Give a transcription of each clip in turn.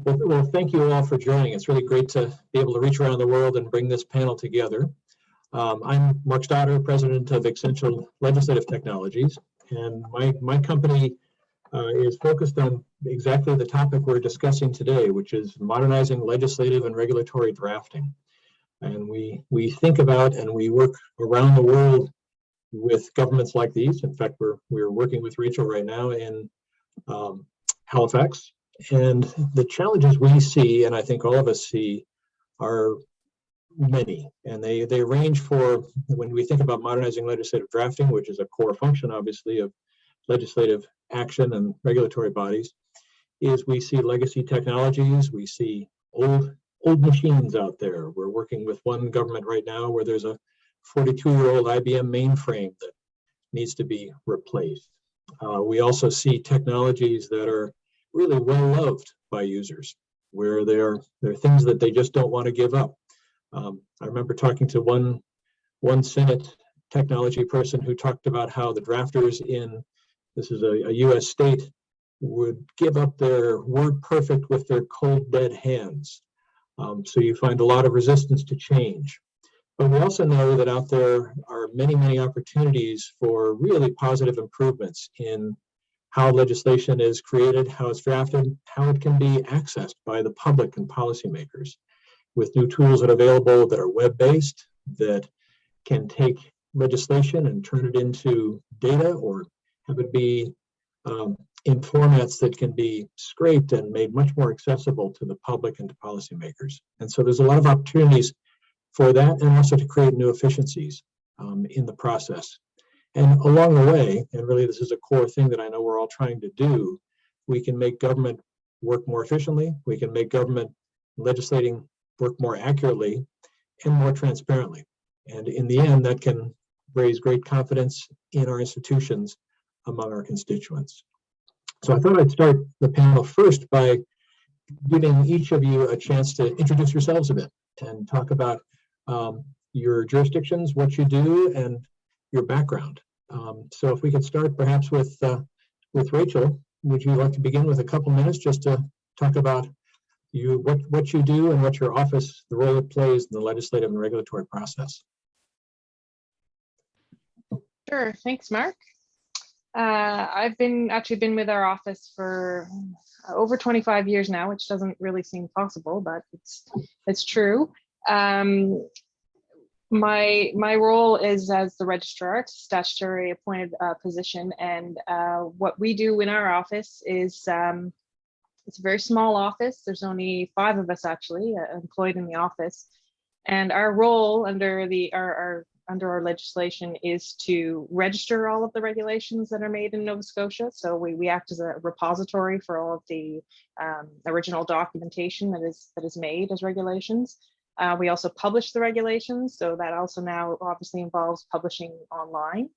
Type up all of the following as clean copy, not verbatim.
Well, thank you all for joining. It's really great to be able to reach around the world and bring this panel together. I'm Mark Stodder, president of Xcential Legislative Technologies, and my company is focused on exactly the topic we're discussing today, which is modernizing legislative and regulatory drafting. And we think about and we work around the world with governments like these. In fact, we're working with Rachel right now in Halifax. And the challenges we see, and I think all of us see, are many. And they range for, when we think about modernizing legislative drafting, which is a core function, obviously, of legislative action and regulatory bodies, is we see legacy technologies, we see old machines out there. We're working with one government right now where there's a 42-year-old IBM mainframe that needs to be replaced. We also see technologies that are really well loved by users, where they're things that they just don't want to give up. I remember talking to one Senate technology person who talked about how the drafters in, this is a US state, would give up their word perfect with their cold dead hands. So you find a lot of resistance to change. But we also know that out there are many, many opportunities for really positive improvements in how legislation is created, how it's drafted, how it can be accessed by the public and policymakers, with new tools that are available that are web-based, that can take legislation and turn it into data, or have it be in formats that can be scraped and made much more accessible to the public and to policymakers. And so there's a lot of opportunities for that, and also to create new efficiencies in the process. And along the way, and really this is a core thing that I know we're all trying to do, we can make government work more efficiently, we can make government legislating work more accurately and more transparently. And in the end, that can raise great confidence in our institutions among our constituents. So I thought I'd start the panel first by giving each of you a chance to introduce yourselves a bit and talk about your jurisdictions, what you do, and your background. So if we could start perhaps with Rachel, would you like to begin with a couple minutes just to talk about what you do and what your office, the role it plays in the legislative and regulatory process? Sure, thanks, Mark. I've actually been with our office for over 25 years now, which doesn't really seem possible, but it's true. My role is as the registrar. It's a statutory appointed position, and what we do in our office is it's a very small office. There's only 5 of us actually employed in the office, and our role under our legislation is to register all of the regulations that are made in Nova Scotia. So we act as a repository for all of the original documentation that is made as regulations. We also publish the regulations, so that also now obviously involves publishing online,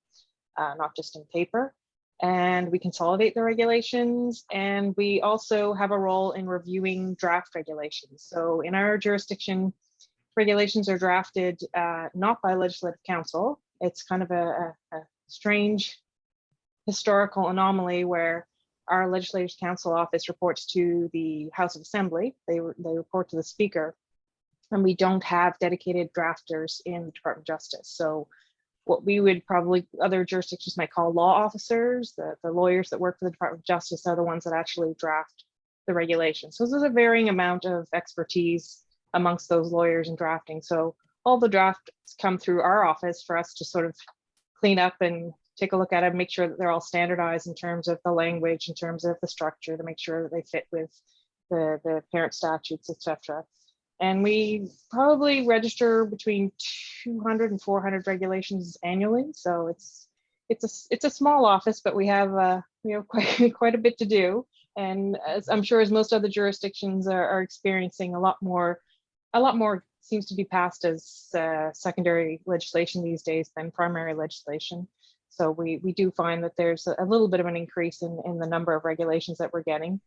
not just in paper. And we consolidate the regulations, and we also have a role in reviewing draft regulations. So in our jurisdiction, regulations are drafted not by Legislative Council. It's kind of a strange historical anomaly where our Legislative Council office reports to the House of Assembly. They report to the Speaker, and we don't have dedicated drafters in the Department of Justice. So what we would probably, other jurisdictions might call law officers, the lawyers that work for the Department of Justice are the ones that actually draft the regulations. So there's a varying amount of expertise amongst those lawyers in drafting. So all the drafts come through our office for us to sort of clean up and take a look at it, make sure that they're all standardized in terms of the language, in terms of the structure, to make sure that they fit with the parent statutes, etc. And we probably register between 200 and 400 regulations annually. So it's a small office, but we have quite a bit to do. And as I'm sure as most other jurisdictions are experiencing, a lot more seems to be passed as secondary legislation these days than primary legislation. So we do find that there's a little bit of an increase in the number of regulations that we're getting.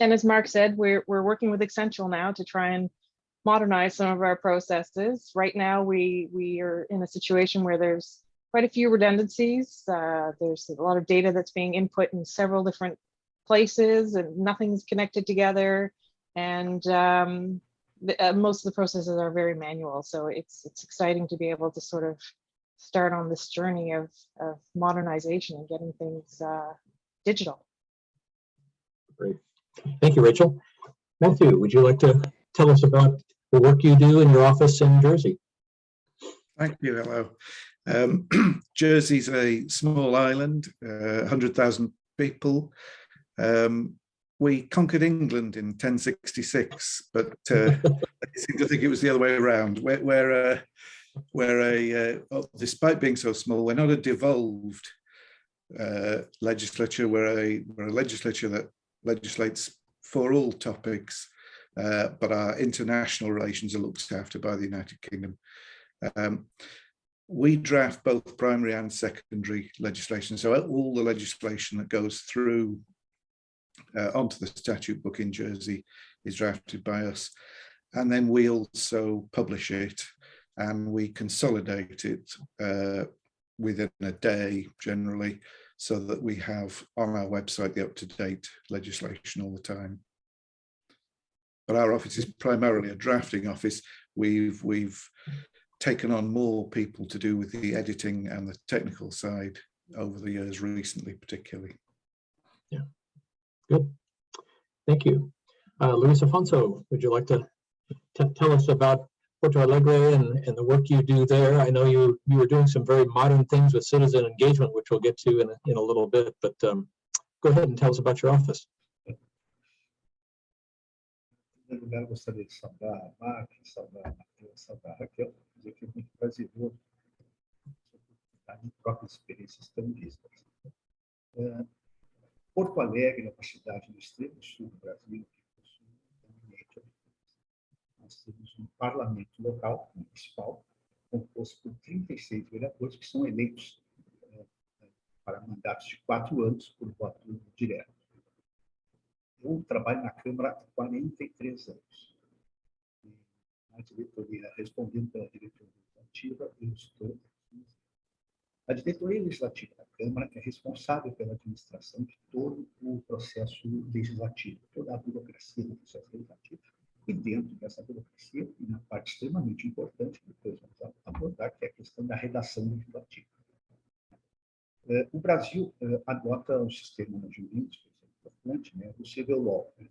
And as Mark said, we're working with Xcential now to try and modernize some of our processes. Right now, we are in a situation where there's quite a few redundancies. There's a lot of data that's being input in several different places and nothing's connected together. And most of the processes are very manual. So it's exciting to be able to sort of start on this journey of modernization and getting things digital. Great. Thank you, Rachel. Matthew, would you like to tell us about the work you do in your office in Jersey? Thank you, hello. Jersey's a small island, 100,000 people. We conquered England in 1066, but I seem to think it was the other way around. Despite being so small, we're not a devolved legislature. We're a legislature that legislates for all topics, but our international relations are looked after by the United Kingdom. We draft both primary and secondary legislation, so all the legislation that goes through onto the statute book in Jersey is drafted by us, and then we also publish it and we consolidate it within a day generally, so that we have on our website the up-to-date legislation all the time. But our office is primarily a drafting office. We've taken on more people to do with the editing and the technical side over the years, recently particularly. Yeah, good. Thank you. Luiz, Afonso, would you like to tell us about Porto Alegre and the work you do there? I know you were doing some very modern things with citizen engagement, which we'll get to in a little bit, but go ahead and tell us about your office. Em primeiro lugar, eu gostaria de saudar a Mark, saudar a Matheus, saudar a Raquel, dizer que é muito prazeroso de trocar experiências tão vistas. Porto Alegre é uma cidade no extremo sul do Brasil que possui um ambiente. Nós temos um parlamento local, municipal, composto por 36 vereadores que são eleitos para mandatos de 4 anos por voto direto. Eu trabalho na Câmara há 43 anos. Na diretoria, respondendo pela diretoria legislativa, eu estou. A diretoria legislativa da Câmara é responsável pela administração de todo o processo legislativo, toda a burocracia do processo legislativo. E dentro dessa burocracia, uma parte extremamente importante, que depois vamos abordar, que é a questão da redação legislativa. O Brasil adota o sistema jurídico, importante, né, o civil law, né,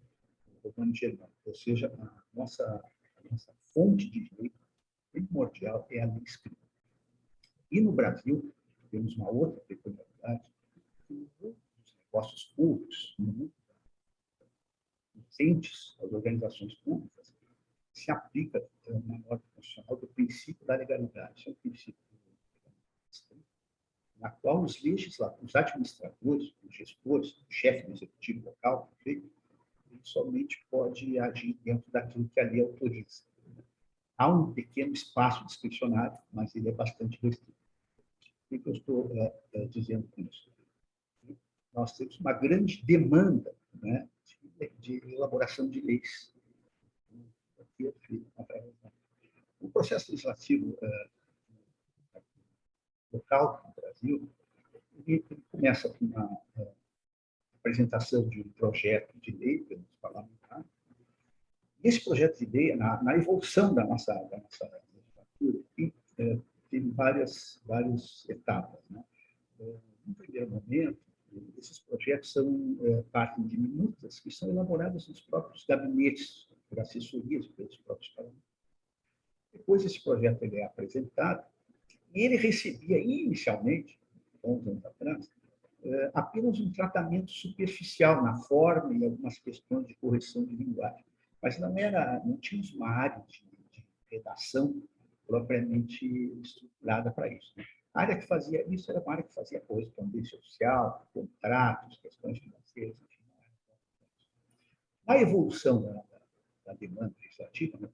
o romano germânico, ou seja, a nossa fonte de direito primordial é a lei escrita. E no Brasil, temos uma outra peculiaridade, que os negócios públicos, os entes, as organizações públicas, se aplica na norma constitucional do princípio da legalidade. Isso é um princípio na qual os administradores, os gestores, o chefe do executivo local, ele somente pode agir dentro daquilo que a lei autoriza. Há um pequeno espaço discricionário, mas ele é bastante restrito. O que eu estou dizendo com isso? Nós temos uma grande demanda, né, de elaboração de leis. O processo legislativo local no Brasil, ele começa com uma apresentação de um projeto de lei pelos parlamentares. E esse projeto de lei, na evolução da nossa legislatura, tem várias etapas, né? No primeiro momento, esses projetos partem de minutas que são elaboradas nos próprios gabinetes, por assessorias pelos próprios parlamentares. Depois, esse projeto ele é apresentado e ele recebia, inicialmente, 11 anos atrás, apenas um tratamento superficial na forma e algumas questões de correção de linguagem. Mas não tínhamos uma área de redação propriamente estruturada para isso, né? A área que fazia isso era uma área que fazia correspondência oficial, contratos, questões financeiras, enfim. A evolução da demanda legislativa, né,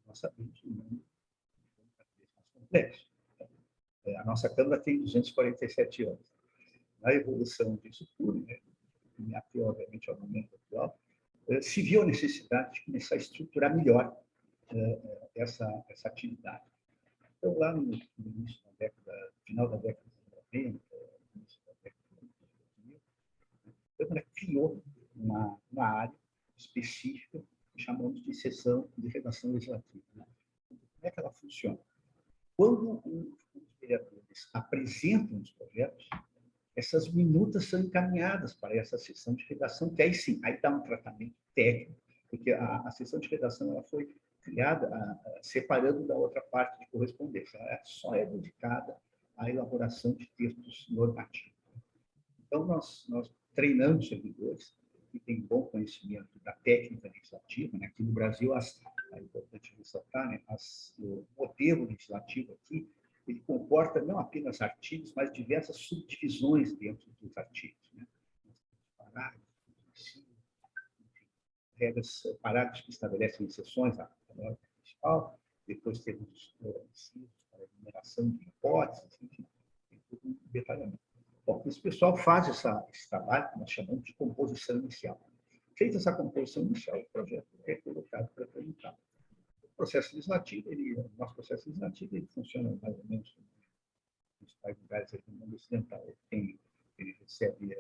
nós sabemos que o mundo é cada vez mais complexo. A nossa Câmara tem 247 anos. Na evolução disso tudo, né, e até, obviamente, ao momento atual, se viu a necessidade de começar a estruturar melhor essa atividade. Então, lá no início da década, final da década de 90, início da década de 2000, a Câmara criou uma área específica que chamamos de sessão de redação legislativa. Né? Como é que ela funciona? Quando os vereadores apresentam os projetos, essas minutas são encaminhadas para essa sessão de redação, que aí sim, aí dá um tratamento técnico, porque a sessão de redação ela foi criada separando da outra parte de correspondência. Ela só é dedicada à elaboração de textos normativos. Então, nós treinamos servidores que têm bom conhecimento da técnica legislativa. Né? Aqui no Brasil, é importante ressaltar, né? O modelo legislativo aqui, ele comporta não apenas artigos, mas diversas subdivisões dentro dos artigos. Né? Parágrafos, regras, parágrafos que estabelecem exceções à norma municipal, depois temos incisos para enumeração de hipóteses, enfim, tem todo um detalhamento. Bom, esse pessoal faz esse trabalho que nós chamamos de composição inicial. Feita essa composição inicial, o projeto é colocado para tramitar. O processo legislativo, o nosso processo legislativo, ele funciona mais ou menos nos principais lugares aqui no mundo ocidental. Ele recebe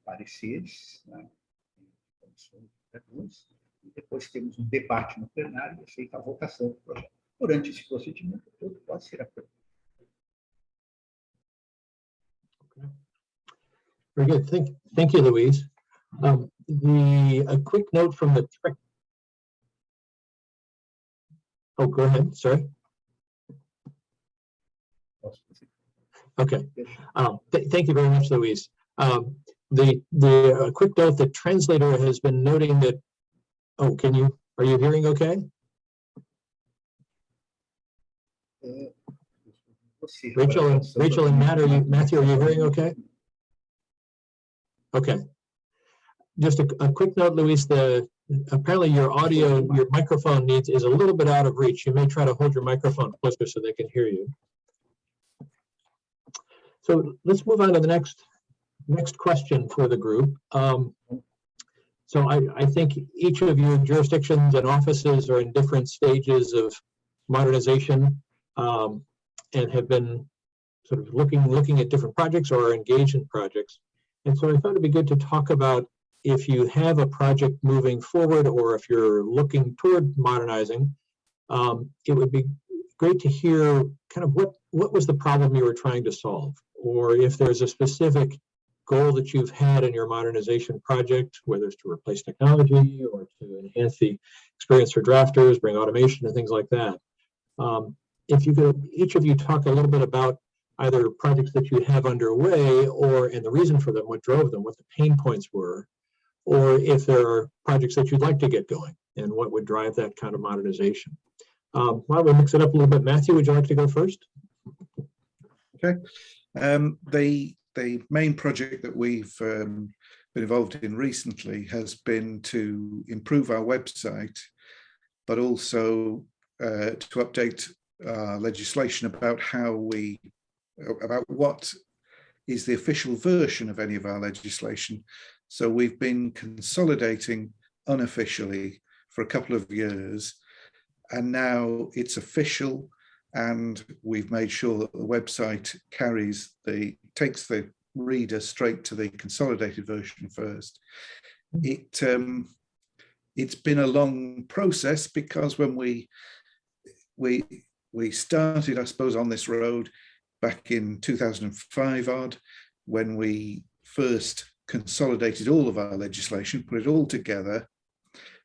pareceres, né, e depois temos um debate no plenário e é feita a votação do projeto. Durante esse procedimento, todo pode ser aprovado. Very good. Thank you, Luiz. A quick note from the. Oh, go ahead. Sorry. Okay. Thank you very much, Luiz. The quick note: the translator has been noting that. Oh, are you hearing okay? Rachel and Matthew, are you hearing okay? Okay. Just a quick note, Luiz, apparently your audio, your microphone is a little bit out of reach. You may try to hold your microphone closer so they can hear you. So let's move on to the next question for the group. So I think each of your jurisdictions and offices are in different stages of modernization and have been sort of looking at different projects or are engaged in projects. And so I thought it'd be good to talk about if you have a project moving forward or if you're looking toward modernizing, it would be great to hear kind of what was the problem you were trying to solve, or if there's a specific goal that you've had in your modernization project, whether it's to replace technology or to enhance the experience for drafters, bring automation and things like that. If you could, each of you talk a little bit about either projects that you have underway and the reason for them, what drove them, what the pain points were, or if there are projects that you'd like to get going and what would drive that kind of modernization. Why don't we mix it up a little bit? Matthew, would you like to go first? Okay. The main project that we've been involved in recently has been to improve our website, but also to update legislation about what is the official version of any of our legislation. So we've been consolidating unofficially for a couple of years, and now it's official, and we've made sure that the website takes the reader straight to the consolidated version first. It's been a long process because when we started, I suppose, on this road back in 2005 odd, when we first consolidated all of our legislation, put it all together,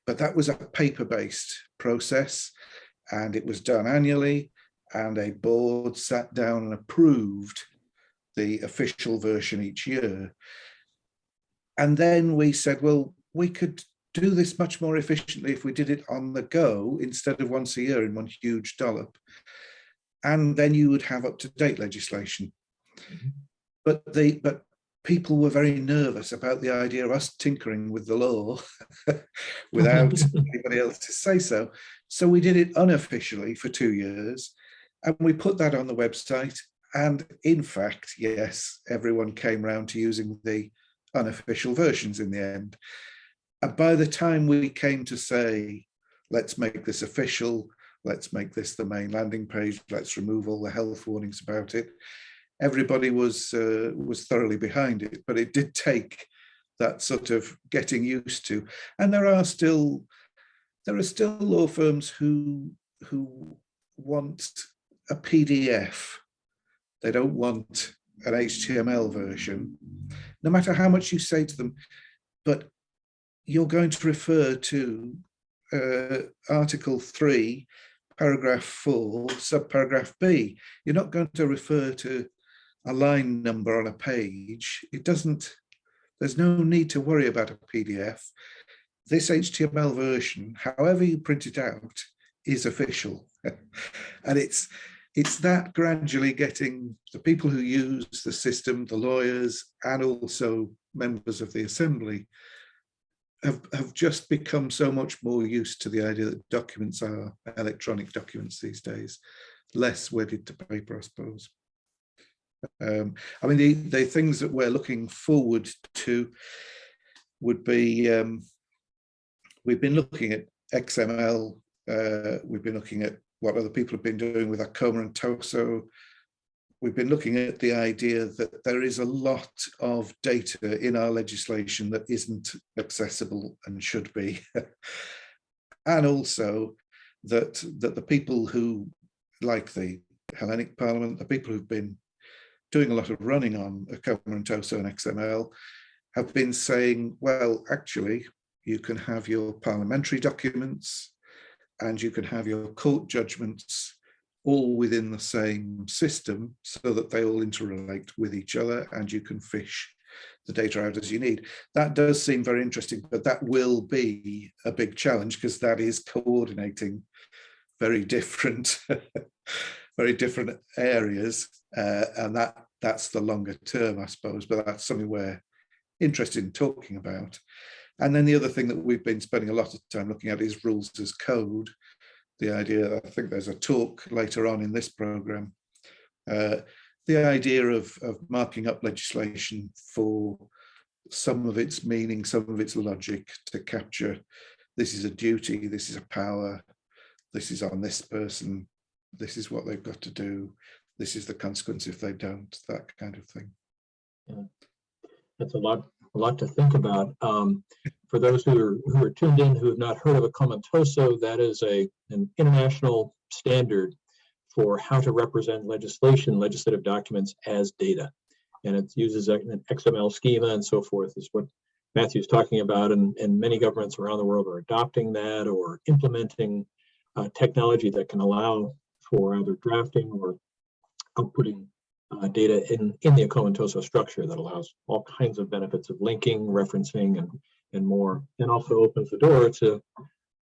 but that was a paper-based process, and it was done annually, and a board sat down and approved the official version each year. And then we said, well, we could do this much more efficiently if we did it on the go instead of once a year in one huge dollop. And then you would have up-to-date legislation. But people were very nervous about the idea of us tinkering with the law without anybody else to say so. So we did it unofficially for 2 years, and we put that on the website. And in fact, yes, everyone came round to using the unofficial versions in the end. And by the time we came to say, let's make this official, let's make this the main landing page, let's remove all the health warnings about it, everybody was thoroughly behind it. But it did take that sort of getting used to. And there are still there are still law firms who want a PDF. They don't want an HTML version, no matter how much you say to them. But you're going to refer to Article 3, Paragraph 4, Subparagraph B. You're not going to refer to a line number on a page. It doesn't. There's no need to worry about a PDF. This HTML version, however you print it out, is official. And it's that gradually getting the people who use the system, the lawyers, and also members of the assembly have just become so much more used to the idea that documents are electronic documents these days, less wedded to paper, I suppose. I mean, the things that we're looking forward to would be, we've been looking at XML, we've been looking at what other people have been doing with Acoma and Toso. We've been looking at the idea that there is a lot of data in our legislation that isn't accessible and should be. And also that the people who, like the Hellenic Parliament, the people who've been doing a lot of running on Acoma and Toso and XML, have been saying, well, actually, you can have your parliamentary documents and you can have your court judgments all within the same system so that they all interrelate with each other and you can fish the data out as you need. That does seem very interesting, but that will be a big challenge because that is coordinating very different very different areas, and that's the longer term, I suppose, but that's something we're interested in talking about. And then the other thing that we've been spending a lot of time looking at is rules as code. The idea, I think there's a talk later on in this program, the idea of marking up legislation for some of its meaning, some of its logic to capture, this is a duty, this is a power, this is on this person, this is what they've got to do, this is the consequence if they don't, that kind of thing. Yeah. That's a lot to think about. For those who are tuned in who have not heard of Acoma and Toso, that is an international standard for how to represent legislative documents as data. And it uses an XML schema and so forth, is what Matthew's talking about. And many governments around the world are adopting that or implementing technology that can allow for either drafting or outputting data in the Acoma and Toso structure that allows all kinds of benefits of linking, referencing, and more, and also opens the door to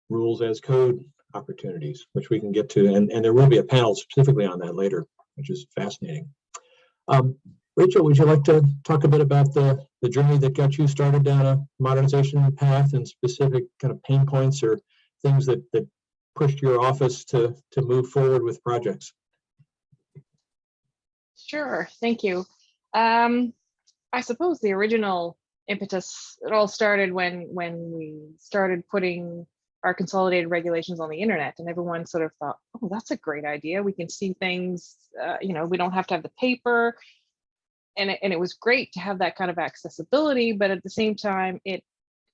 rules as code opportunities, which we can get to, and there will be a panel specifically on that later, which is fascinating. Rachel, would you like to talk a bit about the journey that got you started down a modernization path and specific kind of pain points or things that pushed your office to move forward with projects? Sure, thank you. I suppose the original impetus, it all started when we started putting our consolidated regulations on the internet, and everyone sort of thought, oh, that's a great idea. We can see things, we don't have to have the paper. And it was great to have that kind of accessibility, but at the same time,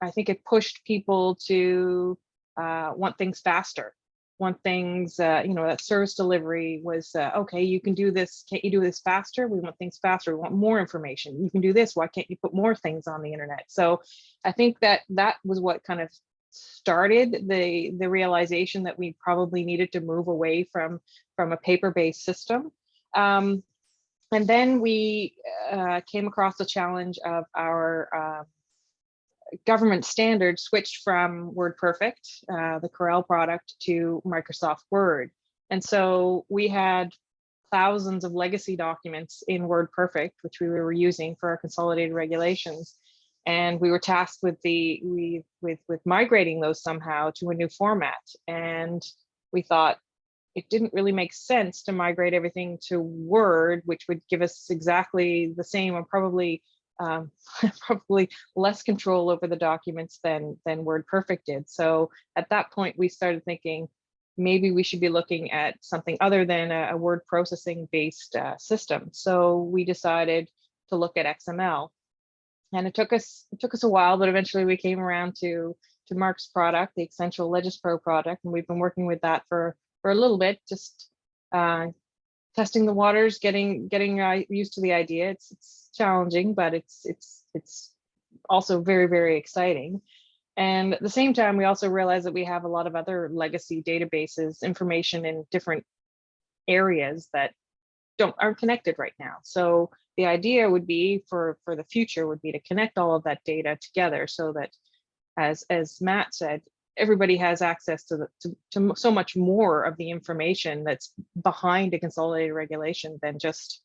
I think it pushed people to want things faster. Want things, that service delivery was, okay, you can do this. Can't you do this faster? We want things faster. We want more information. You can do this. Why can't you put more things on the internet? So I think that was what kind of started the realization that we probably needed to move away from a paper-based system. And then we came across the challenge of our government standard switched from WordPerfect, the Corel product, to Microsoft Word. And so we had thousands of legacy documents in WordPerfect, which we were using for our consolidated regulations. And we were tasked with migrating those somehow to a new format. And we thought it didn't really make sense to migrate everything to Word, which would give us exactly the same or probably less control over the documents than WordPerfect did. So at that point, we started thinking maybe we should be looking at something other than a word processing based system. So we decided to look at XML, and it took us a while, but eventually we came around to Mark's product, the Xcential LegisPro product, and we've been working with that for a little bit, just testing the waters, getting used to the idea. It's challenging, but it's also very, very exciting. And at the same time, we also realize that we have a lot of other legacy databases, information in different areas that aren't connected right now. So the idea would be for the future would be to connect all of that data together so that, as Matt said, everybody has access to so much more of the information that's behind a consolidated regulation than just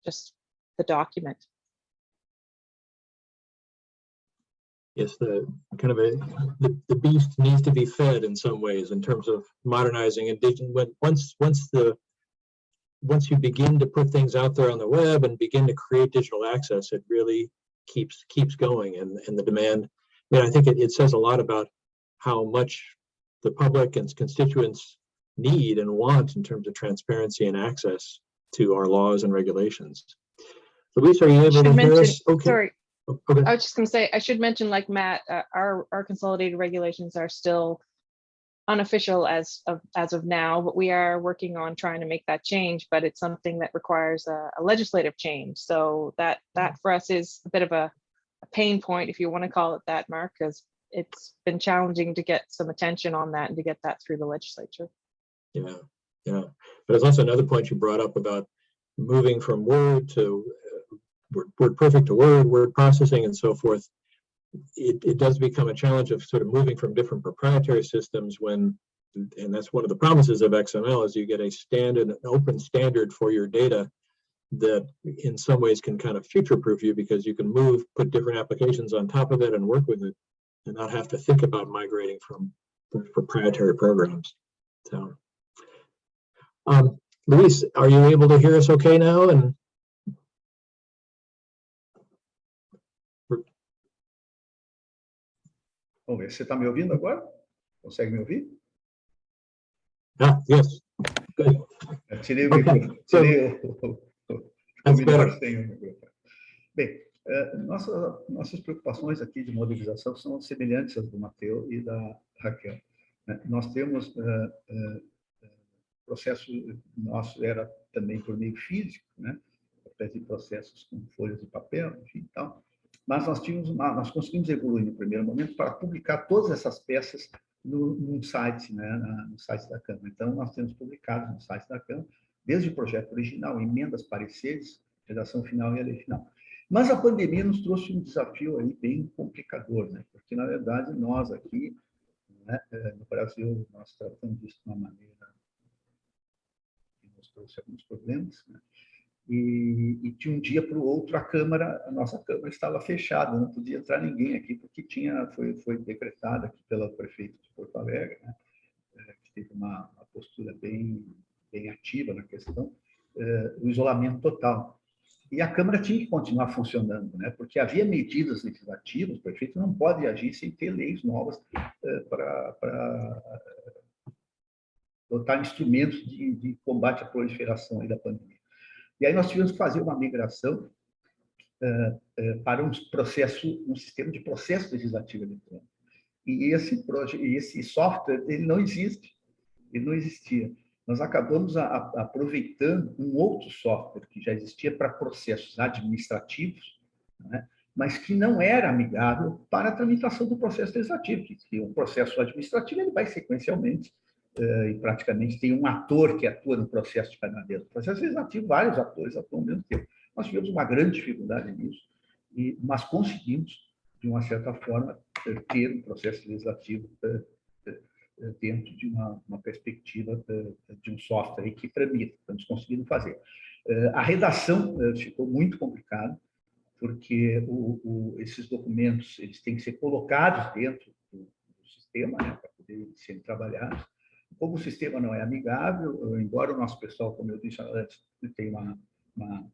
the document. Yes, the beast needs to be fed in some ways in terms of modernizing and digital. Once you begin to put things out there on the web and begin to create digital access, it really keeps going, and the demand. I mean, I think it says a lot about how much the public and constituents need and want in terms of transparency and access to our laws and regulations. Luiz, are you able to hear us? Okay. Sorry. Okay. I was just going to say, I should mention, like Matt, our consolidated regulations are still unofficial as of now, but we are working on trying to make that change. But it's something that requires a legislative change. So that for us is a bit of a pain point, if you want to call it that, Mark, because it's been challenging to get some attention on that and to get that through the legislature. Yeah. But there's also another point you brought up about moving from Word to word perfect to word processing and so forth. It does become a challenge of sort of moving from different proprietary systems and that's one of the promises of XML is you get a standard, an open standard for your data that in some ways can kind of future-proof you because you can put different applications on top of it and work with it and not have to think about migrating from proprietary programs. So, Luiz, are you able to hear us okay now? And Vamos ver, você está me ouvindo agora? Consegue me ouvir? Yes. Good. Eu tirei o microfone, ficou melhor sem o microfone. Bem, nossas preocupações aqui de modernização são semelhantes às do Matteo e da Raquel. Nós temos processo nosso era também por meio físico, né? Através de processos com folhas de papel, enfim, e tal. Mas nós conseguimos evoluir no primeiro momento para publicar todas essas peças num site, né, no site da Câmara. Então, nós temos publicado no site da Câmara, desde o projeto original, emendas, pareceres, redação final e a lei final. Mas a pandemia nos trouxe um desafio aí bem complicador, né? Porque, na verdade, nós aqui, né, no Brasil, nós tratamos disso de uma maneira que nos trouxe alguns problemas, né? E de um dia para o outro a nossa Câmara estava fechada, não podia entrar ninguém aqui, porque foi decretada aqui pelo prefeito de Porto Alegre, né, que teve uma postura bem ativa na questão, o isolamento total. E a Câmara tinha que continuar funcionando, né, porque havia medidas legislativas, o prefeito não pode agir sem ter leis novas para adotar instrumentos de combate à proliferação aí da pandemia. E aí nós tivemos que fazer uma migração para um sistema de processo legislativo eletrônico. E esse software, ele não existe, ele não existia. Nós acabamos aproveitando um outro software que já existia para processos administrativos, né, mas que não era amigável para a tramitação do processo legislativo, que o processo administrativo ele vai sequencialmente, e praticamente tem um ator que atua no processo de cada vez. No processo legislativo, vários atores atuam ao mesmo tempo. Nós tivemos uma grande dificuldade nisso, mas conseguimos, de uma certa forma, ter um processo legislativo dentro de uma perspectiva de um software que tramita. Estamos conseguindo fazer. A redação ficou muito complicada, porque esses documentos eles têm que ser colocados dentro do sistema, né, para poder serem trabalhados. Como o sistema não é amigável, embora o nosso pessoal, como eu disse antes, tenha uma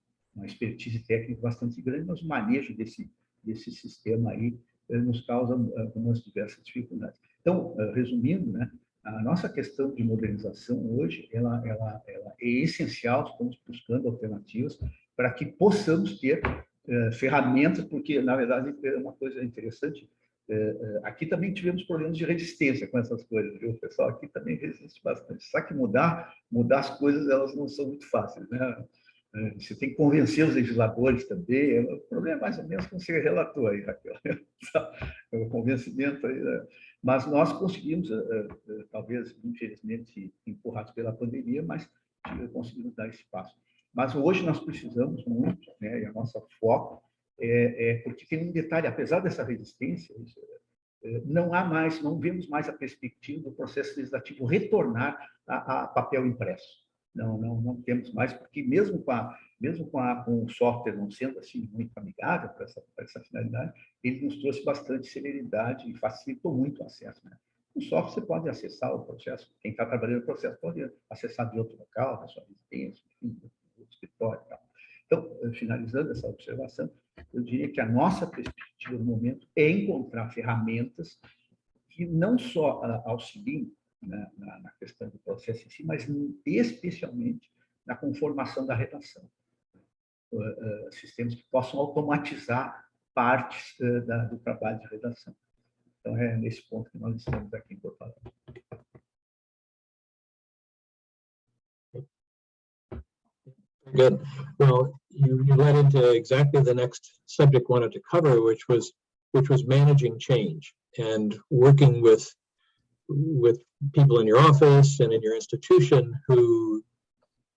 expertise técnica bastante grande, mas o manejo desse sistema aí nos causa algumas diversas dificuldades. Então, resumindo, né, a nossa questão de modernização hoje, ela é essencial, estamos buscando alternativas para que possamos ter ferramentas, porque, na verdade, é uma coisa interessante, Aqui também tivemos problemas de resistência com essas coisas, viu? O pessoal aqui também resiste bastante. Só que mudar as coisas, elas não são muito fáceis, né? Você tem que convencer os legisladores também. O problema é mais ou menos como você relatou aí, Raquel. O convencimento aí, né? Mas nós conseguimos, talvez, infelizmente, empurrados pela pandemia, mas conseguimos dar esse passo. Mas hoje nós precisamos muito, né? E a nossa foco porque tem um detalhe, apesar dessa resistência, não vemos mais a perspectiva do processo legislativo retornar a papel impresso. Não temos mais, porque mesmo com o software não sendo assim muito amigável para essa finalidade, ele nos trouxe bastante celeridade e facilitou muito o acesso, né? O software você pode acessar o processo, quem está trabalhando no processo pode acessar de outro local, da sua residência, enfim, do escritório e tal. Então, finalizando essa observação, eu diria que a nossa perspectiva no momento é encontrar ferramentas que não só auxiliem na questão do processo em si, mas especialmente na conformação da redação. Sistemas que possam automatizar partes do trabalho de redação. Então, é nesse ponto que nós estamos aqui em Porto Alegre. Good. Well, you led into exactly the next subject I wanted to cover, which was managing change and working with people in your office and in your institution who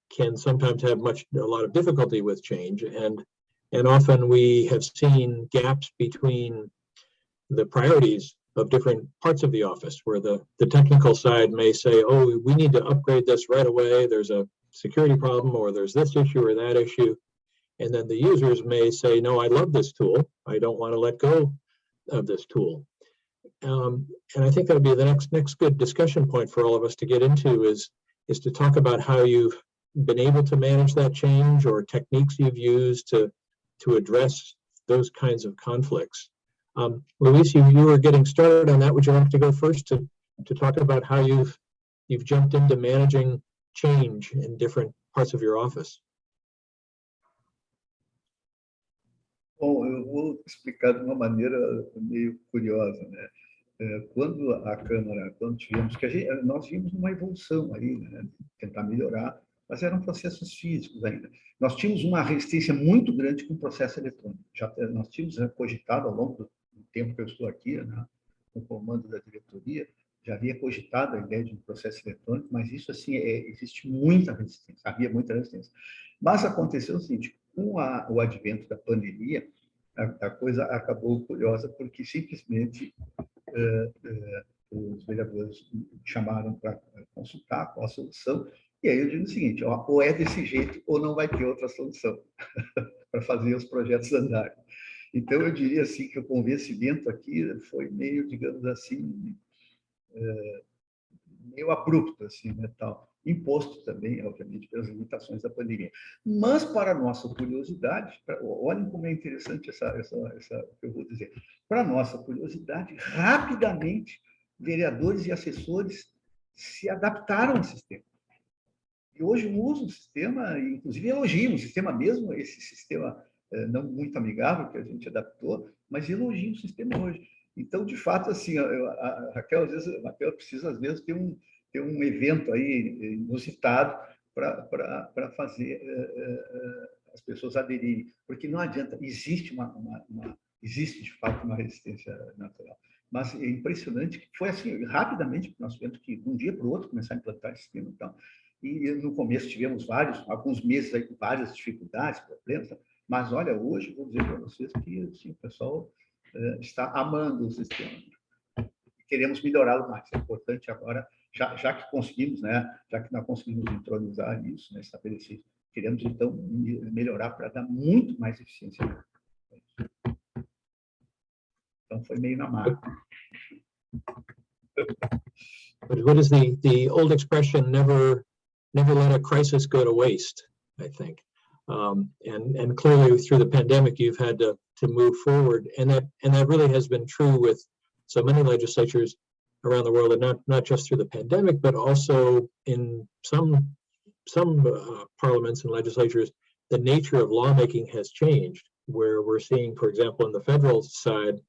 can sometimes have a lot of difficulty with change, and often we have seen gaps between the priorities of different parts of the office, where the technical side may say, oh, we need to upgrade this right away, there's a security problem, or there's this issue or that issue. And then the users may say, no, I love this tool, I don't want to let go of this tool. And I think that would be the next good discussion point for all of us to get into is to talk about how you've been able to manage that change, or techniques you've used to address those kinds of conflicts. Luiz, you were getting started on that. Would you like to go first to talk about how you've jumped into managing change in different parts of your office? Bom, eu vou explicar de uma maneira meio curiosa, né? Quando a Câmara, quando tivemos, nós vimos uma evolução aí, né? Tentar melhorar, mas eram processos físicos ainda. Nós tínhamos uma resistência muito grande com o processo eletrônico. Nós tínhamos cogitado ao longo do tempo que eu estou aqui, né, no comando da diretoria, já havia cogitado a ideia de um processo eletrônico, mas isso, assim, existe muita resistência, havia muita resistência. Mas aconteceu o seguinte, com o advento da pandemia, a coisa acabou curiosa, porque simplesmente os vereadores me chamaram para consultar qual a solução, e aí eu digo o seguinte, ou é desse jeito, ou não vai ter outra solução para fazer os projetos andarem. Então, eu diria assim que o convencimento aqui foi meio, digamos assim, meio abrupto, assim, né, tal. Imposto também, obviamente, pelas limitações da pandemia. Mas, para nossa curiosidade, olhem como é interessante essa que eu vou dizer. Para nossa curiosidade, rapidamente, vereadores e assessores se adaptaram ao sistema. E hoje usam o sistema, inclusive elogiam o sistema mesmo, esse sistema não muito amigável que a gente adaptou, mas elogiam o sistema hoje. Então, de fato, assim, a Raquel, às vezes, precisa, às vezes, ter um evento aí inusitado para fazer as pessoas aderirem, porque não adianta, existe existe, de fato, uma resistência natural. Mas é impressionante que foi assim, rapidamente, que nós tivemos que, de um dia para o outro, começar a implantar esse sistema. Então, e no começo tivemos alguns meses aí, com várias dificuldades, problemas, mas olha, hoje, vou dizer para vocês que assim, o pessoal está amando o sistema. Queremos melhorá-lo mais. É importante agora, já que conseguimos, né, já que nós conseguimos introduzir isso, né, estabelecer, queremos então melhorar para dar muito mais eficiência. Então foi meio na marca. But what is the old expression, never let a crisis go to waste, I think. And clearly through the pandemic, you've had to move forward, and that really has been true with so many legislatures around the world, and not just through the pandemic, but also in some parliaments and legislatures, the nature of lawmaking has changed, where we're seeing, for example, in the federal side,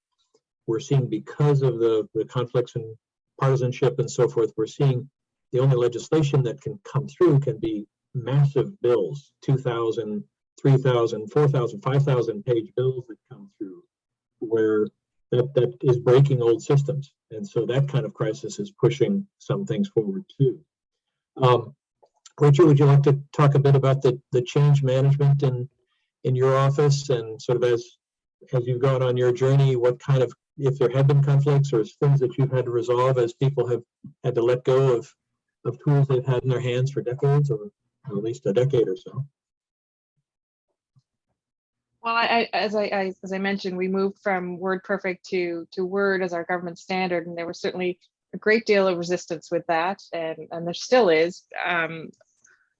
we're seeing, because of the conflicts and partisanship and so forth, we're seeing the only legislation that can come through can be massive bills, 2,000, 3,000, 4,000, 5,000 page bills that come through, where that is breaking old systems. And so that kind of crisis is pushing some things forward too. Richard, would you like to talk a bit about the change management in your office, and sort of as you've gone on your journey, what kind of, if there have been conflicts or things that you've had to resolve as people have had to let go of tools they've had in their hands for decades, or at least a decade or so? Well, as I mentioned, we moved from WordPerfect to Word as our government standard, and there was certainly a great deal of resistance with that, and there still is.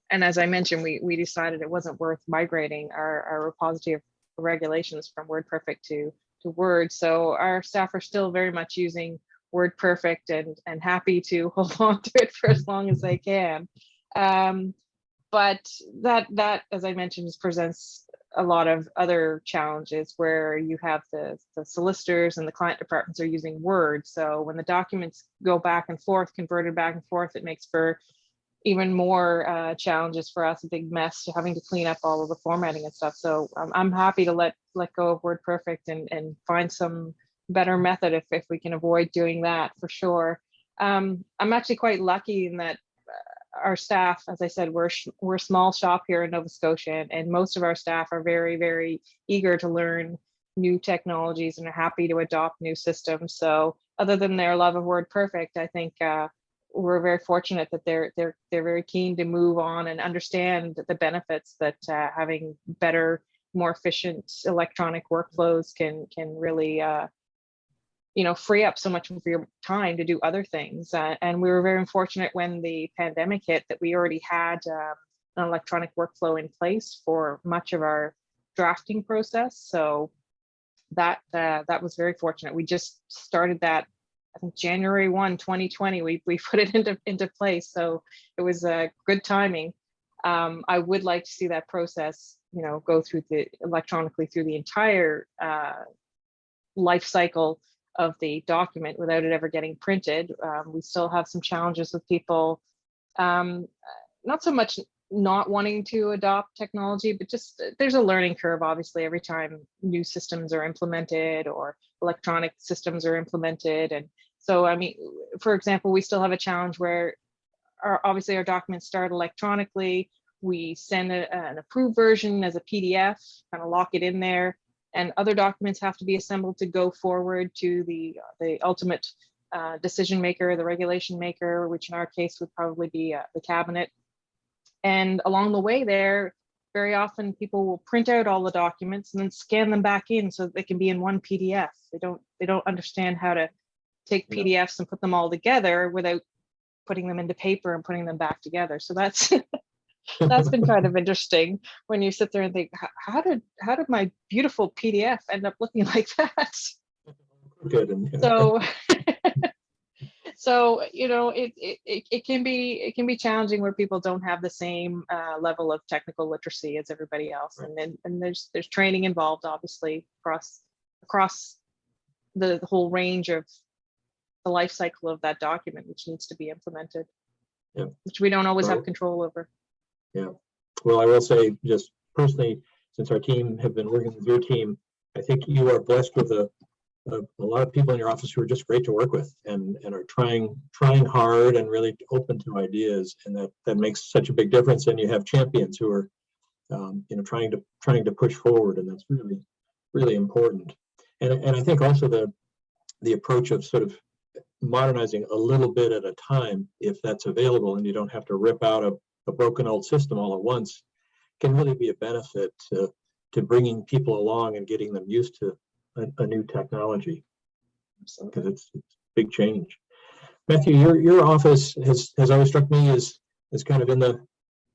And as I mentioned, we decided it wasn't worth migrating our repository of regulations from WordPerfect to Word. So our staff are still very much using WordPerfect and happy to hold on to it for as long as they can. But that, as I mentioned, presents a lot of other challenges where you have the solicitors and the client departments are using Word. So when the documents go back and forth, converted back and forth, it makes for even more challenges for us, a big mess, having to clean up all of the formatting and stuff. So I'm happy to let go of WordPerfect and find some better method if we can avoid doing that, for sure. I'm actually quite lucky in that our staff, as I said, we're a small shop here in Nova Scotia, and most of our staff are very, very eager to learn new technologies and are happy to adopt new systems. So other than their love of WordPerfect, I think we're very fortunate that they're very keen to move on and understand the benefits that having better, more efficient electronic workflows can really free up so much of your time to do other things. And we were very fortunate when the pandemic hit that we already had an electronic workflow in place for much of our drafting process. So that was very fortunate. We just started that, I think, January 1, 2020, we put it into place. So it was good timing. I would like to see that process, go through electronically through the entire life cycle of the document without it ever getting printed. We still have some challenges with people, not so much not wanting to adopt technology, but just there's a learning curve, obviously, every time new systems are implemented or electronic systems are implemented. And so, I mean, for example, we still have a challenge where obviously our documents start electronically. We send an approved version as a PDF, kind of lock it in there, and other documents have to be assembled to go forward to the ultimate decision maker, the regulation maker, which in our case would probably be the cabinet. And along the way there, very often people will print out all the documents and then scan them back in so that they can be in one PDF. They don't understand how to take PDFs and put them all together without putting them into paper and putting them back together. So that's that's been kind of interesting when you sit there and think, how did my beautiful PDF end up looking like that? Good. So it can be challenging where people don't have the same level of technical literacy as everybody else, right. and there's training involved, obviously, across the whole range of the life cycle of that document, which needs to be implemented, which we don't always have control over. Yeah, well, I will say, just personally, since our team have been working with your team, I think you are blessed with a lot of people in your office who are just great to work with and are trying hard and really open to ideas, and that makes such a big difference. And you have champions who are trying to push forward, and that's really, really important. And I think also the approach of sort of modernizing a little bit at a time, if that's available, and you don't have to rip out a broken old system all at once, can really be a benefit to bringing people along and getting them used to a new technology, because it's big change. Matthew, your office has always struck me as kind of in the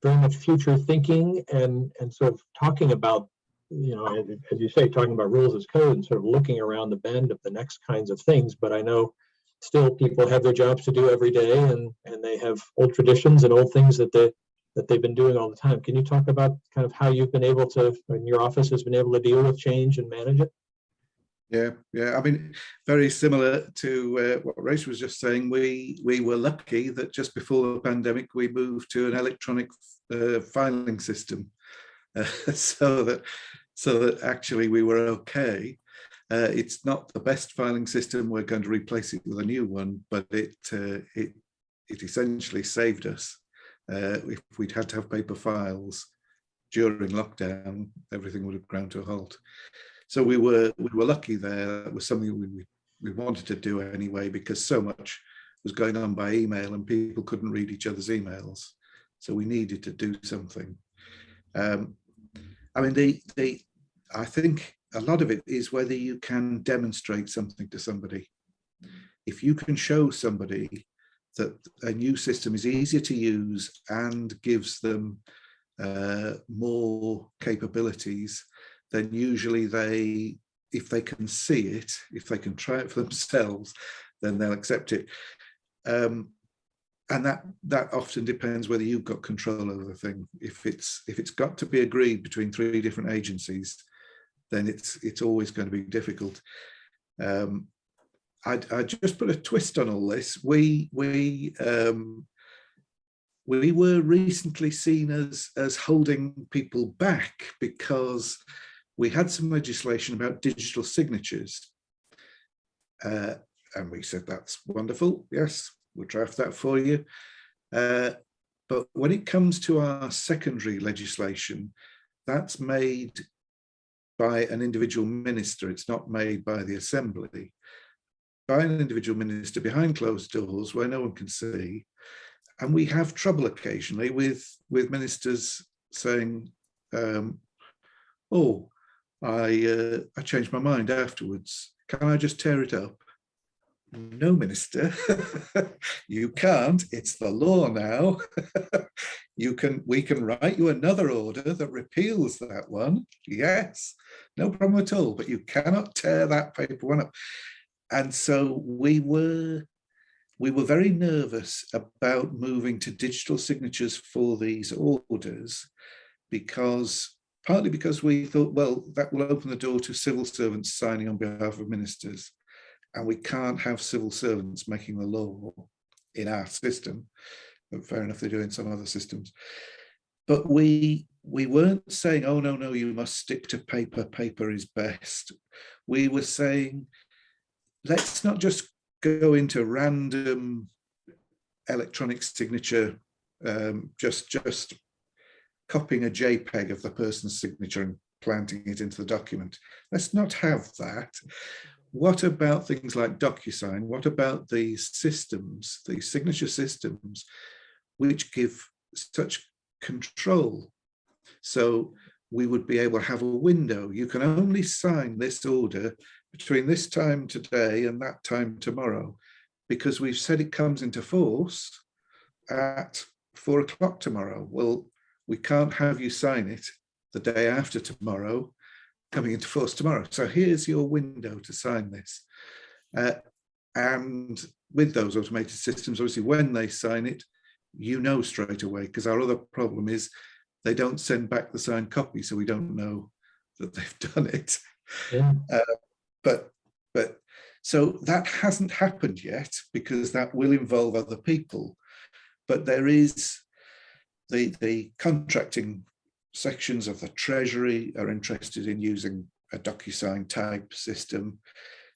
very much future thinking and sort of talking about, as you say, talking about rules as code and sort of looking around the bend of the next kinds of things. But I know still people have their jobs to do every day, and they have old traditions and old things that they've been doing all the time. Can you talk about kind of how you've been able to, and your office has been able to deal with change and manage it? Yeah, yeah. I mean, very similar to what Rach was just saying. We were lucky that just before the pandemic, we moved to an electronic filing system, so that actually we were okay. It's not the best filing system. We're going to replace it with a new one, but it essentially saved us. If we'd had to have paper files during lockdown, everything would have ground to a halt. So we were lucky there. That was something we wanted to do anyway, because so much was going on by email and people couldn't read each other's emails. So we needed to do something. I mean, I think a lot of it is whether you can demonstrate something to somebody. If you can show somebody that a new system is easier to use and gives them more capabilities, then usually if they can see it, if they can try it for themselves, then they'll accept it. And that often depends whether you've got control over the thing. If it's got to be agreed between 3 different agencies, then it's always going to be difficult. I just put a twist on all this. We were recently seen as holding people back because we had some legislation about digital signatures. And we said, that's wonderful. Yes, we'll draft that for you. But when it comes to our secondary legislation, that's made by an individual minister. It's not made by the Assembly. By an individual minister behind closed doors where no one can see. And we have trouble occasionally with ministers saying, oh, I changed my mind afterwards. Can I just tear it up? No, minister, you can't. It's the law now. We can write you another order that repeals that one. Yes, no problem at all. But you cannot tear that paper one up. And so we were very nervous about moving to digital signatures for these orders, partly because we thought, well, that will open the door to civil servants signing on behalf of ministers. And we can't have civil servants making the law in our system. But fair enough, they do in some other systems. But we weren't saying, oh, no, you must stick to paper. Paper is best. We were saying, let's not just go into random electronic signature, just copying a JPEG of the person's signature and planting it into the document. Let's not have that. What about things like DocuSign? What about these systems, these signature systems, which give such control? So we would be able to have a window. You can only sign this order between this time today and that time tomorrow, because we've said it comes into force at 4 o'clock tomorrow. Well, we can't have you sign it the day after tomorrow, coming into force tomorrow. So here's your window to sign this. And with those automated systems, obviously, when they sign it, you know straight away, because our other problem is they don't send back the signed copy, so we don't know that they've done it. Yeah. But so that hasn't happened yet, because that will involve other people. But there is the contracting sections of the Treasury are interested in using a DocuSign type system.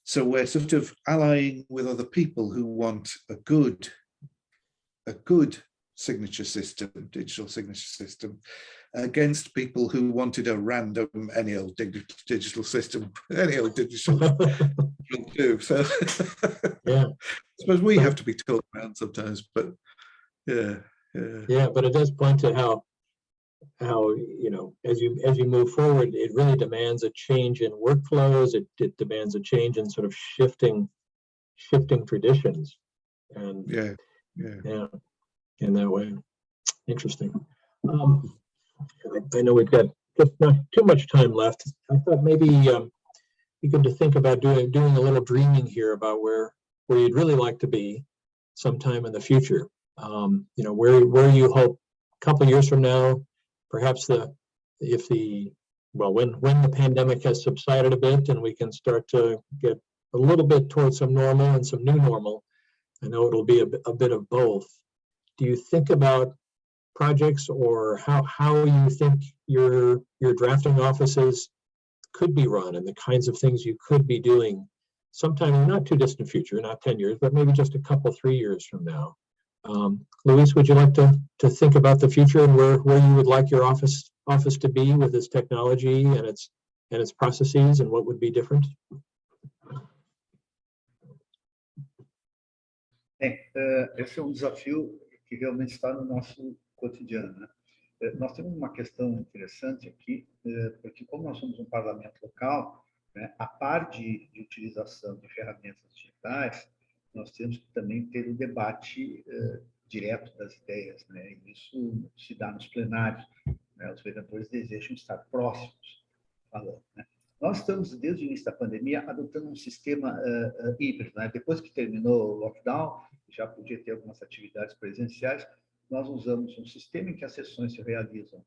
So we're sort of allying with other people who want a good signature system, digital signature system, against people who wanted a random, any old digital system, any old digital will do. So yeah, I suppose we have to be talked around sometimes, but yeah. But it does point to how as you move forward, it really demands a change in workflows. It demands a change in sort of shifting traditions, and yeah, in that way. Interesting. I know we've got just not too much time left. I thought maybe you could think about doing a little dreaming here about where you'd really like to be sometime in the future. Where you hope a couple of years from now, perhaps if the well, when the pandemic has subsided a bit and we can start to get a little bit towards some normal and some new normal, I know it'll be a bit of both. Do you think about projects or how you think your drafting offices could be run and the kinds of things you could be doing sometime in the not too distant future, not 10 years, but maybe just a couple, 3 years from now? Luiz, would you like to think about the future and where you would like your office to be with its technology and its processes, and what would be different? Esse é desafio que realmente está no nosso cotidiano, né? Nós temos uma questão interessante aqui, porque como nós somos um parlamento local, né, a par de utilização de ferramentas digitais, nós temos que também ter o debate direto das ideias, né? E isso se dá nos plenários, né? Os vereadores desejam estar próximos falando, né? Nós estamos, desde o início da pandemia, adotando um sistema híbrido, né? Depois que terminou o lockdown, já podia ter algumas atividades presenciais, nós usamos um sistema em que as sessões se realizam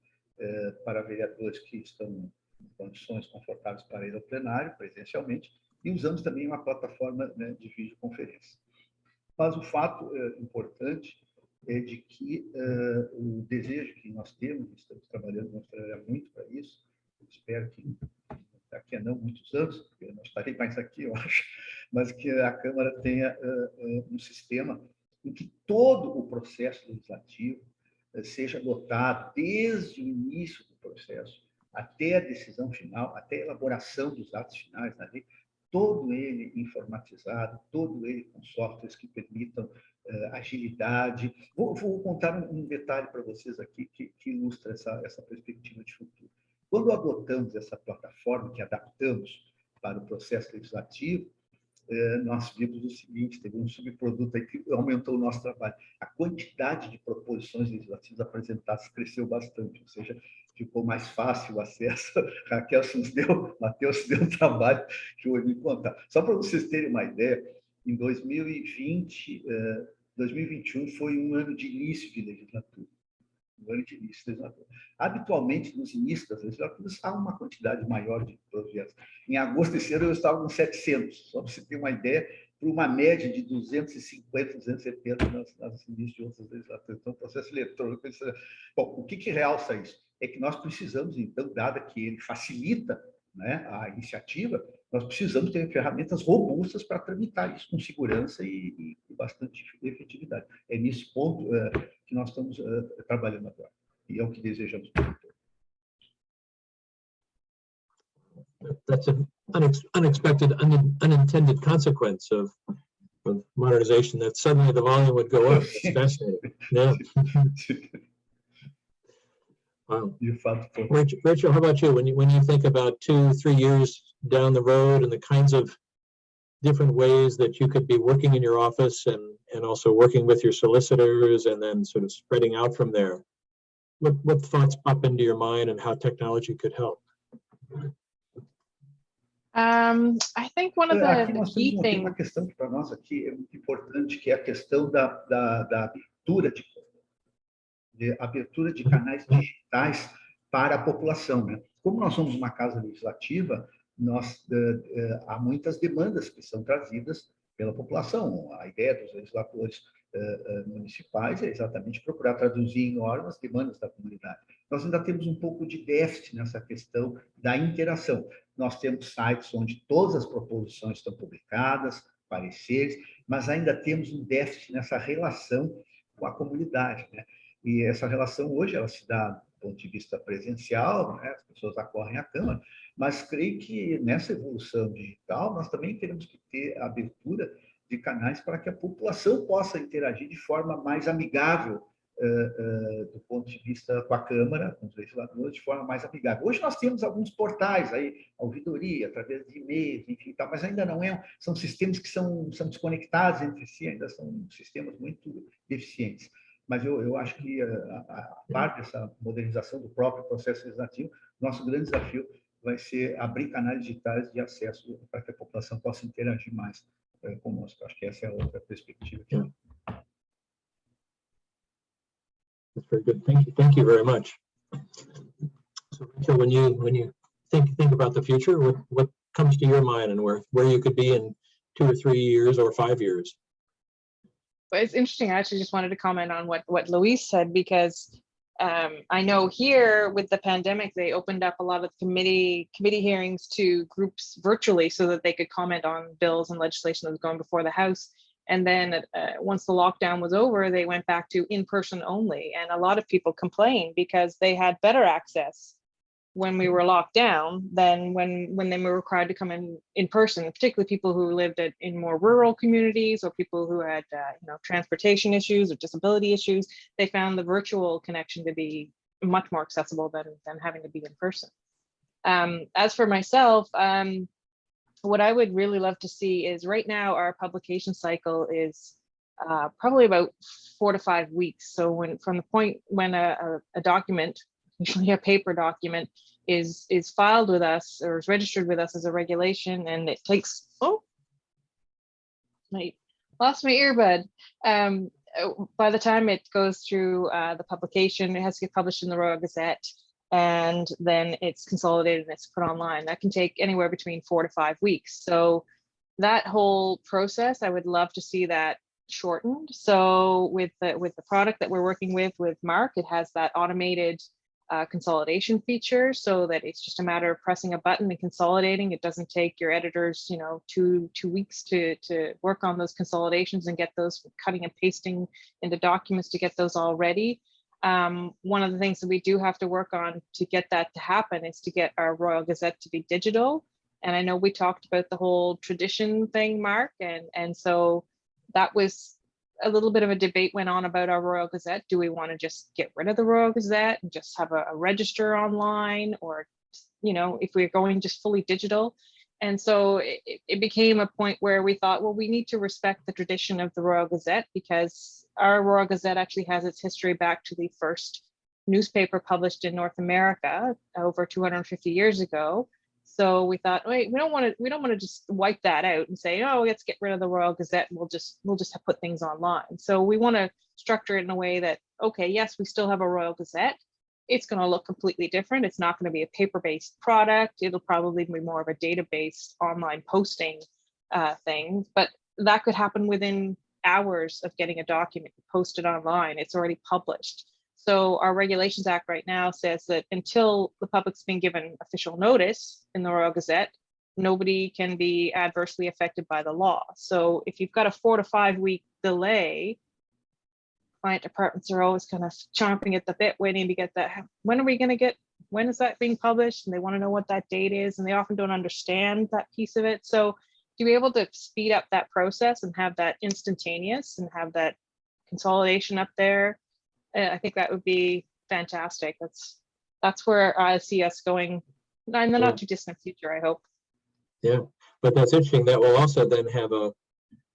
para vereadores que estão em condições confortáveis para ir ao plenário, presencialmente, e usamos também uma plataforma, né, de videoconferência. Mas o fato importante é de que o desejo que nós temos, estamos trabalhando, vamos trabalhar muito para isso, espero que daqui a não muitos anos, porque eu não estarei mais aqui, eu acho, mas que a Câmara tenha um sistema em que todo o processo legislativo seja adotado desde o início do processo até a decisão final, até a elaboração dos atos finais na lei, todo ele informatizado, todo ele com softwares que permitam agilidade. Vou contar um detalhe para vocês aqui que ilustra essa perspectiva de futuro. Quando adotamos essa plataforma, que adaptamos para o processo legislativo, nós vimos o seguinte: teve um subproduto aí que aumentou o nosso trabalho. A quantidade de proposições legislativas apresentadas cresceu bastante, ou seja, ficou mais fácil o acesso. Matheus deu um trabalho que eu vou me contar. Só para vocês terem uma ideia, em 2021 foi um ano de início de legislatura. Habitualmente, nos inícios das legislaturas, há uma quantidade maior de projetos. Em agosto desse ano, eu estava com 700, só para você ter uma ideia, por uma média de 250, 270 nas inícios de outras legislaturas. Então, o processo eletrônico... Bom, o que realça isso? É que nós precisamos, então, dada que ele facilita, né, a iniciativa, nós precisamos ter ferramentas robustas para tramitar isso com segurança e bastante efetividade. É nesse ponto que nós estamos trabalhando agora, e é o que desejamos. That's an unexpected, unintended consequence of modernization, that suddenly the volume would go up. It's fascinating. Yeah. Wow. Rachel, how about you? When you think about 2-3 years down the road and the kinds of different ways that you could be working in your office and also working with your solicitors and then sort of spreading out from there, what thoughts pop into your mind and how technology could help? I think one of the key things. Uma questão que para nós aqui é muito importante, que é a questão da abertura de canais digitais para a população, né? Como nós somos uma casa legislativa, há muitas demandas que são trazidas pela população. A ideia dos legisladores municipais é exatamente procurar traduzir em normas as demandas da comunidade. Nós ainda temos um pouco de déficit nessa questão da interação. Nós temos sites onde todas as proposições estão publicadas, pareceres, mas ainda temos um déficit nessa relação com a comunidade, né? E essa relação hoje ela se dá do ponto de vista presencial, né? As pessoas acorrem à Câmara, mas creio que nessa evolução digital nós também teremos que ter a abertura de canais para que a população possa interagir de forma mais amigável do ponto de vista com a Câmara, com os legisladores, de forma mais amigável. Hoje nós temos alguns portais aí, a ouvidoria, através de e-mails, enfim, tal, mas ainda não são sistemas que são desconectados entre si, ainda são sistemas muito deficientes. Mas eu acho que, a parte dessa modernização do próprio processo legislativo, nosso grande desafio vai ser abrir canais digitais de acesso para que a população possa interagir mais conosco. Acho que essa é a outra perspectiva. Yeah. That's very good. Thank you very much. So, Rachel, when you think about the future, what comes to your mind and where you could be in 2 or 3 years or 5 years? But it's interesting. I actually just wanted to comment on what Luiz said, because I know here with the pandemic, they opened up a lot of committee hearings to groups virtually so that they could comment on bills and legislation that was going before the House. And then once the lockdown was over, they went back to in-person only. And a lot of people complained because they had better access when we were locked down than when they were required to come in person, particularly people who lived in more rural communities or people who had transportation issues or disability issues. They found the virtual connection to be much more accessible than having to be in person. As for myself, what I would really love to see is, right now our publication cycle is probably about 4 to 5 weeks. So from the point when a document, usually a paper document, is filed with us or is registered with us as a regulation, and it takes, I lost my earbud. By the time it goes through the publication, it has to get published in the Royal Gazette, and then it's consolidated and it's put online. That can take anywhere between 4 to 5 weeks. So that whole process, I would love to see that shortened. So with the product that we're working with Mark, it has that automated consolidation feature, so that it's just a matter of pressing a button and consolidating. It doesn't take your editors, 2 weeks to work on those consolidations and get those cutting and pasting into documents to get those all ready. One of the things that we do have to work on to get that to happen is to get our Royal Gazette to be digital. And I know we talked about the whole tradition thing, Mark, and so that was a little bit of a debate went on about our Royal Gazette. Do we want to just get rid of the Royal Gazette and just have a register online, or, if we're going just fully digital? And so it became a point where we thought, well, we need to respect the tradition of the Royal Gazette, because our Royal Gazette actually has its history back to the first newspaper published in North America over 250 years ago. So we thought, wait, we don't want to just wipe that out and say, oh, let's get rid of the Royal Gazette and we'll just put things online. So we want to structure it in a way that, okay, yes, we still have a Royal Gazette. It's going to look completely different. It's not going to be a paper-based product. It'll probably be more of a database online posting thing, but that could happen within hours of getting a document posted online. It's already published. So our Regulations Act right now says that until the public's been given official notice in the Royal Gazette, nobody can be adversely affected by the law. So if you've got a 4 to 5 week delay, client departments are always kind of chomping at the bit, waiting to get that. When is that being published? And they want to know what that date is, and they often don't understand that piece of it. So to be able to speed up that process and have that instantaneous and have that consolidation up there, I think that would be fantastic. That's where I see us going in the not too distant future, I hope. Yeah, but that's interesting. That will also then have an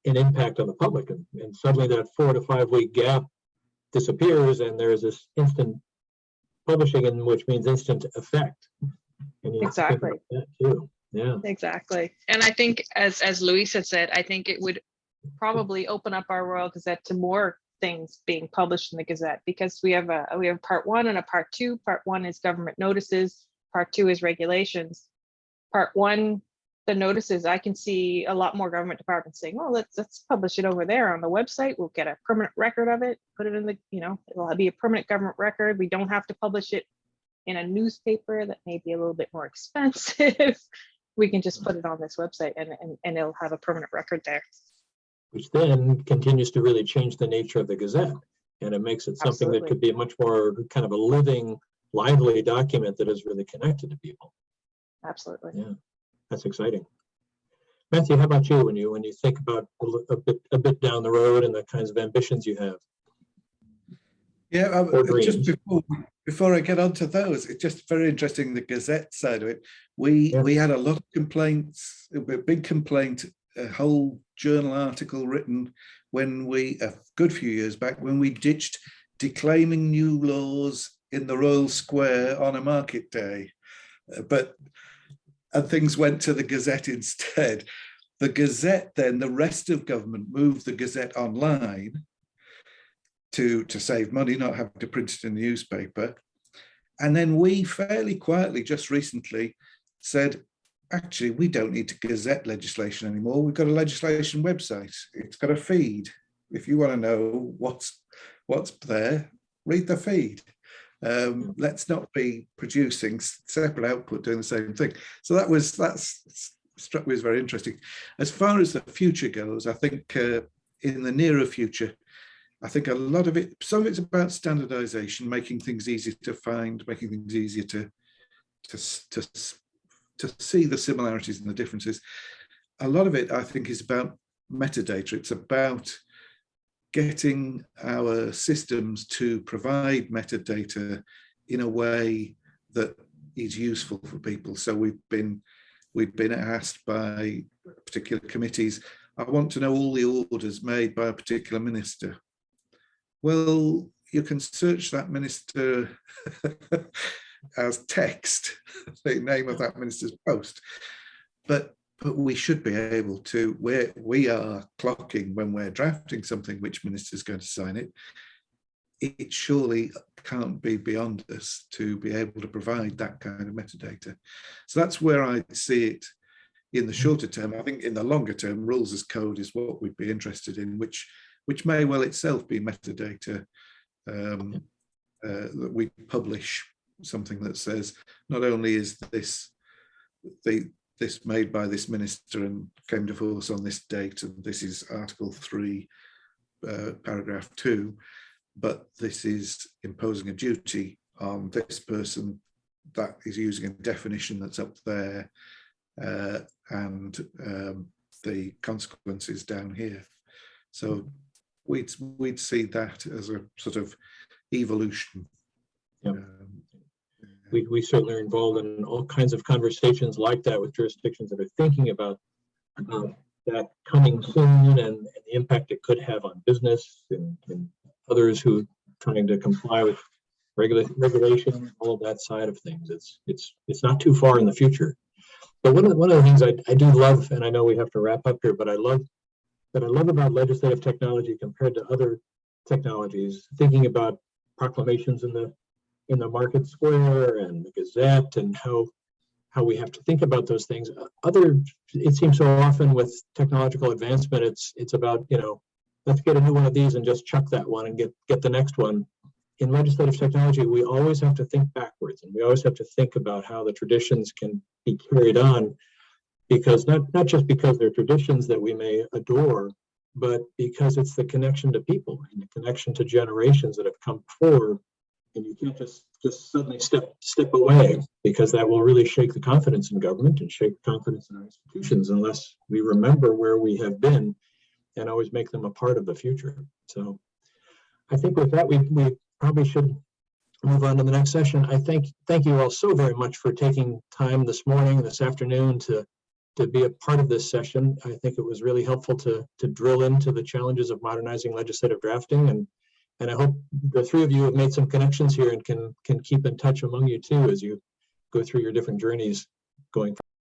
impact on the public, and suddenly that 4 to 5 week gap disappears, and there's this instant publishing, which means instant effect. And exactly. That too. Yeah. Exactly. And I think, as Luiz had said, I think it would probably open up our Royal Gazette to more things being published in the Gazette, because we have part 1 and a part 2. Part 1 is government notices. Part 2 is regulations. Part 1, the notices, I can see a lot more government departments saying, well, let's publish it over there on the website. We'll get a permanent record of it, put it in the, it'll be a permanent government record. We don't have to publish it in a newspaper that may be a little bit more expensive. We can just put it on this website and it'll have a permanent record there. Which then continues to really change the nature of the Gazette. And it makes it something that could be much more kind of a living, lively document that is really connected to people. Absolutely. Yeah, that's exciting. Matthew, how about you when you think about a bit down the road and the kinds of ambitions you have? Yeah, just before I get onto those, it's just very interesting, the Gazette side of it. We had a lot of complaints, a big complaint, a whole journal article written when a good few years back, when we ditched declaiming new laws in the Royal Square on a market day, and things went to the Gazette instead. The Gazette, then the rest of government moved the Gazette online to save money, not having to print it in the newspaper. And then we fairly quietly, just recently, said, actually, we don't need to gazette legislation anymore. We've got a legislation website. It's got a feed. If you want to know what's there, read the feed. Let's not be producing separate output doing the same thing. So that's struck me as very interesting. As far as the future goes, I think in the nearer future, I think a lot of it, some of it's about standardization, making things easier to find, making things easier to see the similarities and the differences. A lot of it, I think, is about metadata. It's about getting our systems to provide metadata in a way that is useful for people. So we've been asked by particular committees, I want to know all the orders made by a particular minister. Well, you can search that minister as text, the name of that minister's post. But we should be able to, where we are clocking when we're drafting something, which minister is going to sign it, it surely can't be beyond us to be able to provide that kind of metadata. So that's where I see it in the shorter term. I think in the longer term, rules as code is what we'd be interested in, which may well itself be metadata, that we publish something that says not only is this made by this minister and came to force on this date, and this is Article 3, paragraph 2, but this is imposing a duty on this person that is using a definition that's up there, and the consequences down here. So we'd see that as a sort of evolution. Yep. We certainly are involved in all kinds of conversations like that with jurisdictions that are thinking about that coming soon and the impact it could have on business and others who are trying to comply with regulation, all of that side of things. It's not too far in the future. But one of the things I do love, and I know we have to wrap up here, but I love about legislative technology compared to other technologies, thinking about proclamations in the market square and the Gazette, and how we have to think about those things. It seems so often with technological advancement, it's about, let's get a new one of these and just chuck that one and get the next one. In legislative technology, we always have to think backwards, and we always have to think about how the traditions can be carried on, because not just because they're traditions that we may adore, but because it's the connection to people and the connection to generations that have come before. And you can't just suddenly step away, because that will really shake the confidence in government and shake confidence in our institutions unless we remember where we have been and always make them a part of the future. So I think with that, we probably should move on to the next session. I thank you all so very much for taking time this morning, this afternoon to be a part of this session. I think it was really helpful to drill into the challenges of modernizing legislative drafting, and I hope the three of you have made some connections here and can keep in touch among you too as you go through your different journeys going forward.